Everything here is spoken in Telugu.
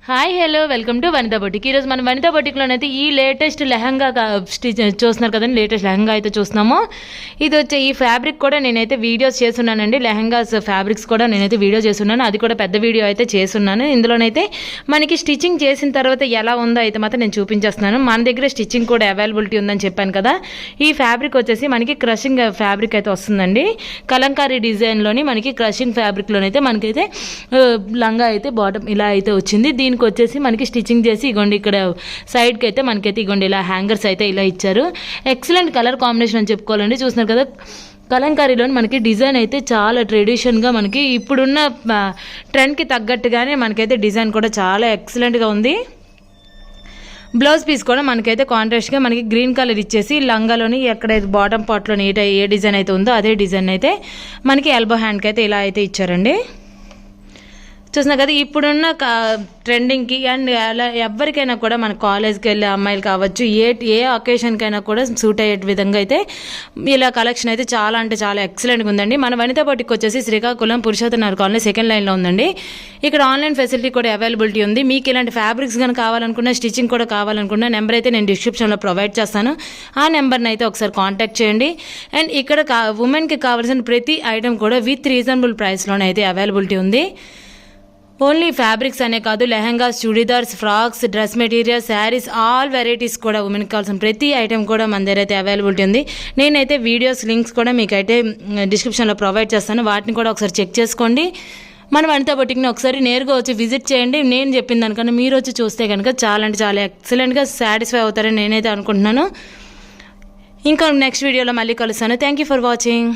Hi hello welcome to Vanitha boutique. ఈరోజు మన వనితా బొటిక్లోనైతే ఈ లేటెస్ట్ లెహంగా స్టిచ్ చూస్తున్నారు కదండి. లేటెస్ట్ లెహంగా అయితే చూస్తున్నాము. ఇది వచ్చే ఈ ఫ్యాబ్రిక్ కూడా నేనైతే వీడియోస్ చేస్తున్నానండి. లెహంగాస్ ఫ్యాబ్రిక్స్ కూడా నేనైతే వీడియో చేస్తున్నాను. అది కూడా పెద్ద వీడియో అయితే చేస్తున్నాను. ఇందులోనైతే మనకి స్టిచ్చింగ్ చేసిన తర్వాత ఎలా ఉందో అయితే మాత్రం నేను చూపించేస్తున్నాను. మన దగ్గర స్టిచ్చింగ్ కూడా అవైలబిలిటీ ఉందని చెప్పాను కదా. ఈ ఫ్యాబ్రిక్ వచ్చేసి మనకి క్రషింగ్ ఫ్యాబ్రిక్ అయితే వస్తుందండి. కలంకారీ డిజైన్లోని మనకి క్రషింగ్ ఫ్యాబ్రిక్లోనైతే మనకైతే లంగా అయితే బాటమ్ ఇలా అయితే వచ్చింది. దీనికి వచ్చేసి మనకి స్టిచ్చింగ్ చేసి ఇగోండి ఇక్కడ సైడ్కి అయితే మనకైతే ఇగోండి ఇలా హ్యాంగర్స్ అయితే ఇలా ఇచ్చారు. ఎక్సలెంట్ కలర్ కాంబినేషన్ అని చెప్పుకోవాలండి. చూస్తున్నారు కదా కలంకారీలో మనకి డిజైన్ అయితే చాలా ట్రెడిషన్గా మనకి ఇప్పుడున్న ట్రెండ్కి తగ్గట్టుగానే మనకైతే డిజైన్ కూడా చాలా ఎక్సలెంట్గా ఉంది. బ్లౌజ్ పీస్ కూడా మనకైతే కాంట్రాస్ట్గా మనకి గ్రీన్ కలర్ ఇచ్చేసి లంగాలోని ఎక్కడైతే బాటమ్ పార్ట్లోని ఏ డిజైన్ అయితే ఉందో అదే డిజైన్ అయితే మనకి ఎల్బో హ్యాండ్కి అయితే ఇలా అయితే ఇచ్చారండి. చూసినా కదా ఇప్పుడున్న ట్రెండింగ్కి అండ్ అలా ఎవరికైనా కూడా మన కాలేజ్కి వెళ్ళే అమ్మాయిలు కావచ్చు, ఏ అకేషన్కైనా కూడా సూట్ అయ్యే విధంగా అయితే ఇలా కలెక్షన్ అయితే చాలా అంటే చాలా ఎక్సలెంట్గా ఉందండి. మన వనితా బొటిక్ వచ్చేసి శ్రీకాకుళం పురుషోత్తనగర్ కాలనీ సెకండ్ లైన్లో ఉందండి. ఇక్కడ ఆన్లైన్ ఫెసిలిటీ కూడా అవైలబిలిటీ ఉంది. మీకు ఇలాంటి ఫ్యాబ్రిక్స్ కానీ కావాలనుకున్నా, స్టిచ్చింగ్ కూడా కావాలనుకున్నా నెంబర్ అయితే నేను డిస్క్రిప్షన్లో ప్రొవైడ్ చేస్తాను. ఆ నెంబర్ని అయితే ఒకసారి కాంటాక్ట్ చేయండి. అండ్ ఇక్కడ ఉమెన్కి కావాల్సిన ప్రతి ఐటమ్ కూడా విత్ రీజనబుల్ ప్రైస్లోనే అయితే అవైలబిలిటీ ఉంది. ఓన్లీ ఫ్యాబ్రిక్స్ అనే కాదు, lehengas, churidars, frocks, dress materials, saris, all varieties కూడా ఉమెన్కి కావాల్సిన ప్రతి ఐటెం కూడా మన దగ్గర అయితే అవైలబిలిటీ ఉంది. నేనైతే వీడియోస్ లింక్స్ కూడా మీకైతే డిస్క్రిప్షన్లో ప్రొవైడ్ చేస్తాను. వాటిని కూడా ఒకసారి చెక్ చేసుకోండి. మన వనితా బొటిక్ని ఒకసారి నేరుగా వచ్చి విజిట్ చేయండి. నేను చెప్పిన దానికన్నా మీరు వచ్చి చూస్తే కనుక చాలా అంటే చాలా ఎక్సలెంట్గా సాటిస్ఫై అవుతారని నేనైతే అనుకుంటున్నాను. ఇంకా నెక్స్ట్ వీడియోలో మళ్ళీ కలుస్తాను. Thank you for watching.